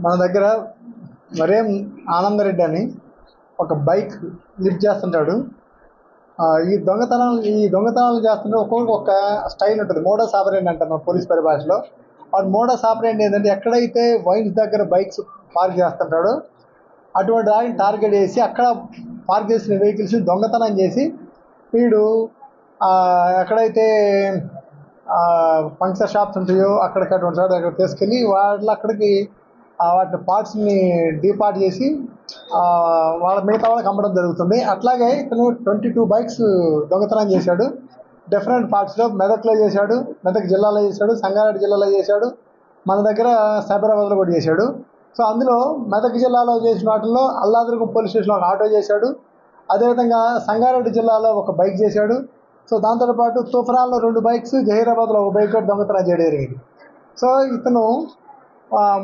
మన దగ్గర మరేం ఆనందరెడ్డి అని ఒక బైక్ లిఫ్ట్ చేస్తుంటాడు. ఈ దొంగతనాలు చేస్తుంటే ఒక్కొక్క ఒక స్టైల్ ఉంటుంది. మోడస్ ఆపరెండి అంటారు మన పోలీస్ పరిభాషలో. వాడు మోడస్ ఆపరెండి ఏంటంటే ఎక్కడైతే వైన్స్ దగ్గర బైక్స్ పార్క్ చేస్తుంటాడో అటువంటి దాన్ని టార్గెట్ చేసి అక్కడ పార్క్ చేసిన వెహికల్స్ దొంగతనం చేసి వీడు ఎక్కడైతే పంక్చర్ షాప్స్ ఉంటాయో అక్కడికి అటువంటి చోట అక్కడ తీసుకెళ్ళి అక్కడికి వాటి పార్ట్స్ని డీపార్ట్ చేసి వాళ్ళ మిగతా వాళ్ళకి అమ్మడం జరుగుతుంది. అట్లాగే ఇతను 22 బైక్స్ దొంగతనం చేశాడు. డిఫరెంట్ పార్ట్స్లో మెదక్లో చేశాడు, మెదక్ జిల్లాలో చేశాడు, సంగారెడ్డి జిల్లాలో చేశాడు, మన దగ్గర సైబరాబాద్లో కూడా చేశాడు. సో అందులో మెదక్ జిల్లాలో చేసిన వాటిల్లో అల్లాదుర్గం పోలీస్ స్టేషన్లో ఒక ఆటో చేశాడు. అదేవిధంగా సంగారెడ్డి జిల్లాలో ఒక బైక్ చేశాడు. సో దాంతోపాటు తూఫరాన్లో 2 బైక్స్, జహీరాబాద్లో ఒక బైక్ కూడా దొంగతనం చేయడం జరిగింది. సో ఇతను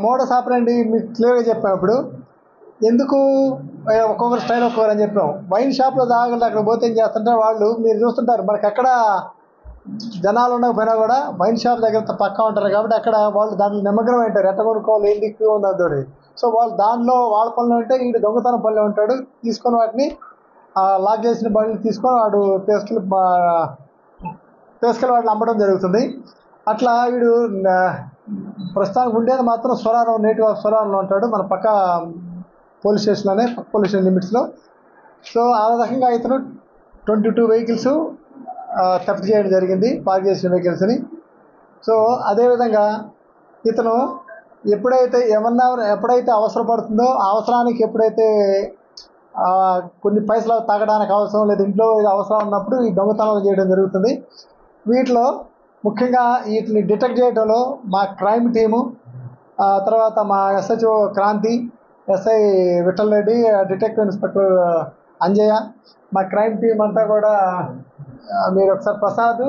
మోడస్ ఆపరెండి మీకు క్లియర్గా చెప్పినప్పుడు ఎందుకు ఒక్కొక్కరు స్టైల్ ఒక్కొక్కరు అని చెప్పాం. వైన్ షాప్లో తాగలి అక్కడ పోతే ఏం చేస్తుంటే వాళ్ళు మీరు చూస్తుంటారు మనకి ఎక్కడ జనాలు ఉండకపోయినా కూడా వైన్ షాప్ దగ్గర పక్కా ఉంటారు కాబట్టి అక్కడ వాళ్ళు దాంట్లో నిమగ్నం ఉంటారు. ఎట్ట కొనుక్కోవాలి ఏం దిక్కు ఉండదు. సో వాళ్ళు దాంట్లో వాళ్ళ పనులు ఉంటే వీడు దొంగతనం పనులు ఉంటాడు. తీసుకొని వాటిని లాక్ చేసిన బండ్లు తీసుకొని వాడు తీసుకెళ్ళి వాటిని అమ్మడం జరుగుతుంది. అట్లా వీడు ప్రస్తుతానికి ఉండేది మాత్రం స్వరారం, నేటివ్ ఆఫ్ స్వరారంలో ఉంటాడు, మన పక్క పోలీస్ స్టేషన్లోనే, పక్క పోలీస్ స్టేషన్ లిమిట్స్లో. సో ఆ రకంగా ఇతను 22 వెహికల్స్ థెఫ్ట్ చేయడం జరిగింది, పార్క్ చేసిన వెహికల్స్ని. సో అదేవిధంగా ఇతను ఎప్పుడైతే అవసరపడుతుందో ఆ అవసరానికి ఎప్పుడైతే కొన్ని పైసలు తాగడానికి అవసరం లేదు, ఇంట్లో అవసరం ఉన్నప్పుడు ఈ దొంగతనాలు చేయడం జరుగుతుంది. వీటిలో ముఖ్యంగా వీటిని డిటెక్ట్ చేయడంలో మా క్రైమ్ టీము, తర్వాత మా SHO Kranthi, SI Vittal Reddy, detective inspector Anjaiah, మా క్రైమ్ టీం అంతా కూడా మీరు ఒకసారి ప్రసాద్,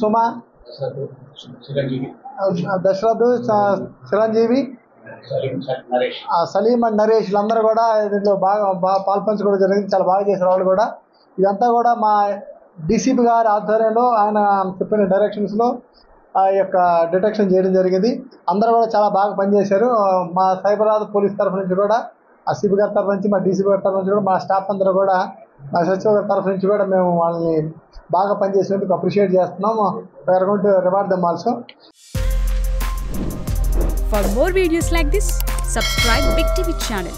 సుమా, దశరథ్, చిరంజీవి, సలీం అండ్ నరేష్ వీళ్ళందరూ కూడా దీంట్లో బాగా పాల్పంచుకోవడం జరిగింది. చాలా బాగా చేశారు వాళ్ళు కూడా. ఇదంతా కూడా మా DCP గారి ఆధ్వర్యంలో ఆయన చెప్పిన డైరెక్షన్స్లో ఆ యొక్క డిటెక్షన్ చేయడం జరిగింది. అందరూ కూడా చాలా బాగా పనిచేశారు. మా సైబరాబాద్ పోలీస్ తరఫు నుంచి కూడా, ఆ CP గారి తరఫు నుంచి, మా DCP గారి తరఫు నుంచి కూడా, మా స్టాఫ్ అందరూ కూడా, మా SHO గారి తరఫు నుంచి కూడా మేము వాళ్ళని బాగా పనిచేసినందుకు అప్రిషియేట్ చేస్తున్నాము. We are going to reward them also. For more videos like this, subscribe Big TV channel.